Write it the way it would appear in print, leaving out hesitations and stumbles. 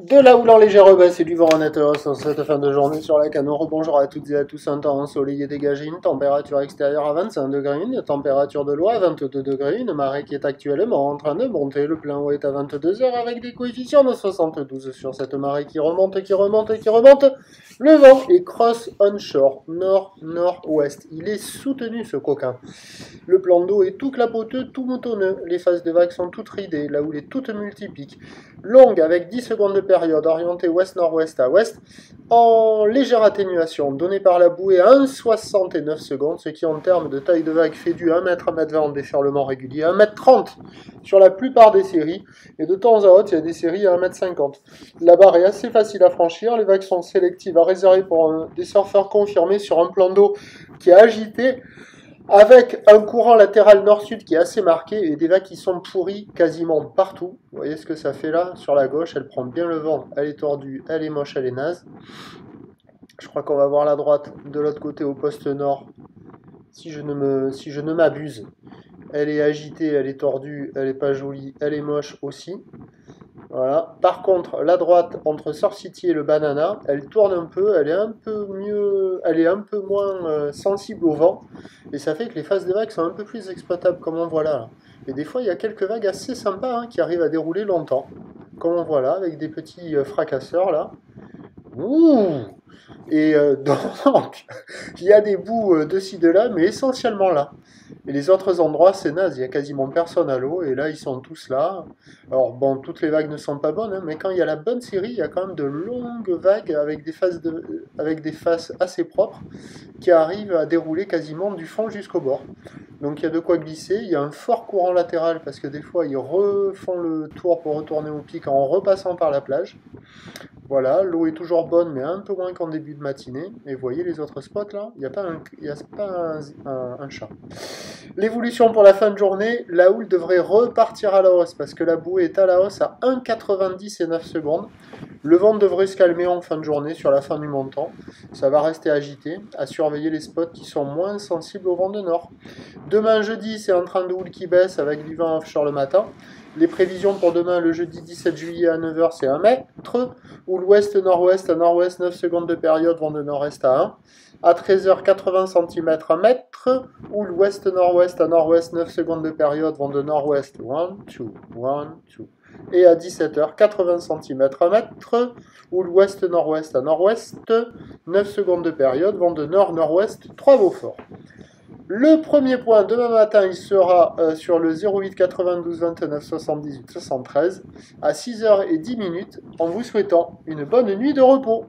De la houle en légère baisse et du vent en nette hausse en cette fin de journée sur la Canot. Bonjour à toutes et à tous. Un temps ensoleillé dégagé, une température extérieure à 25 degrés, une température de l'eau à 22 degrés, une marée qui est actuellement en train de monter. Le plein eau est à 22 heures avec des coefficients de 72 sur cette marée qui remonte, qui remonte, qui remonte. Le vent est cross onshore, nord-nord-ouest. Il est soutenu ce coquin. Le plan d'eau est tout clapoteux, tout moutonneux. Les phases de vagues sont toutes ridées, la houle est toute multipique. Longue avec 10 secondes de période, orientée ouest-nord-ouest à ouest, en légère atténuation, donnée par la bouée à 1,69 secondes, ce qui en termes de taille de vague fait du 1 m, 1 m 20 en déferlement régulier, 1 m 30 sur la plupart des séries, et de temps à autre, il y a des séries à 1 m 50. La barre est assez facile à franchir, les vagues sont sélectives à réserver pour des surfeurs confirmés sur un plan d'eau qui est agité, avec un courant latéral nord-sud qui est assez marqué et des vagues qui sont pourries quasiment partout. Vous voyez ce que ça fait là? Sur la gauche, elle prend bien le vent, elle est tordue, elle est moche, elle est naze. Je crois qu'on va voir la droite de l'autre côté au poste nord, si je ne m'abuse. Elle est agitée, elle est tordue, elle est pas jolie, elle est moche aussi. Voilà. Par contre, la droite entre Surf City et le Banana, elle tourne un peu, elle est un peu mieux, elle est un peu moins sensible au vent, et ça fait que les phases de vagues sont un peu plus exploitables, comme on voit là. Et des fois, il y a quelques vagues assez sympas qui arrivent à dérouler longtemps, comme on voit là, avec des petits fracasseurs là. Ouh! Et donc, il y a des bouts de ci, de là, mais essentiellement là. Et les autres endroits, c'est naze, il y a quasiment personne à l'eau, et là, ils sont tous là. Alors bon, toutes les vagues ne sont pas bonnes, mais quand il y a la bonne série, il y a quand même de longues vagues avec des faces assez propres, qui arrivent à dérouler quasiment du fond jusqu'au bord. Donc il y a de quoi glisser, il y a un fort courant latéral, parce que des fois, ils refont le tour pour retourner au pic en repassant par la plage. Voilà, l'eau est toujours bonne, mais un peu moins qu'en début de matinée. Et vous voyez les autres spots là, il n'y a pas un chat. L'évolution pour la fin de journée, la houle devrait repartir à la hausse, parce que la bouée est à la hausse à 1,90 et 9 secondes. Le vent devrait se calmer en fin de journée sur la fin du montant. Ça va rester agité, à surveiller les spots qui sont moins sensibles au vent de nord. Demain jeudi, c'est un train de houle qui baisse avec du vent offshore le matin. Les prévisions pour demain, le jeudi 17 juillet à 9 h, c'est 1 mètre. Ou l'ouest-nord-ouest à nord-ouest, 9 secondes de période, vent de nord-est à 1. À 13 h, 80 cm, 1 mètre. Ou l'ouest-nord-ouest à nord-ouest, 9 secondes de période, vent de nord-ouest, 1, 2, 1, 2. Et à 17 h, 80 cm, 1 mètre. Ou l'ouest-nord-ouest à nord-ouest, 9 secondes de période, vent de nord-nord-ouest, 3 Beaufort. Le premier point demain matin, il sera sur le 08 92 29 78 73 à 6 h 10 en vous souhaitant une bonne nuit de repos.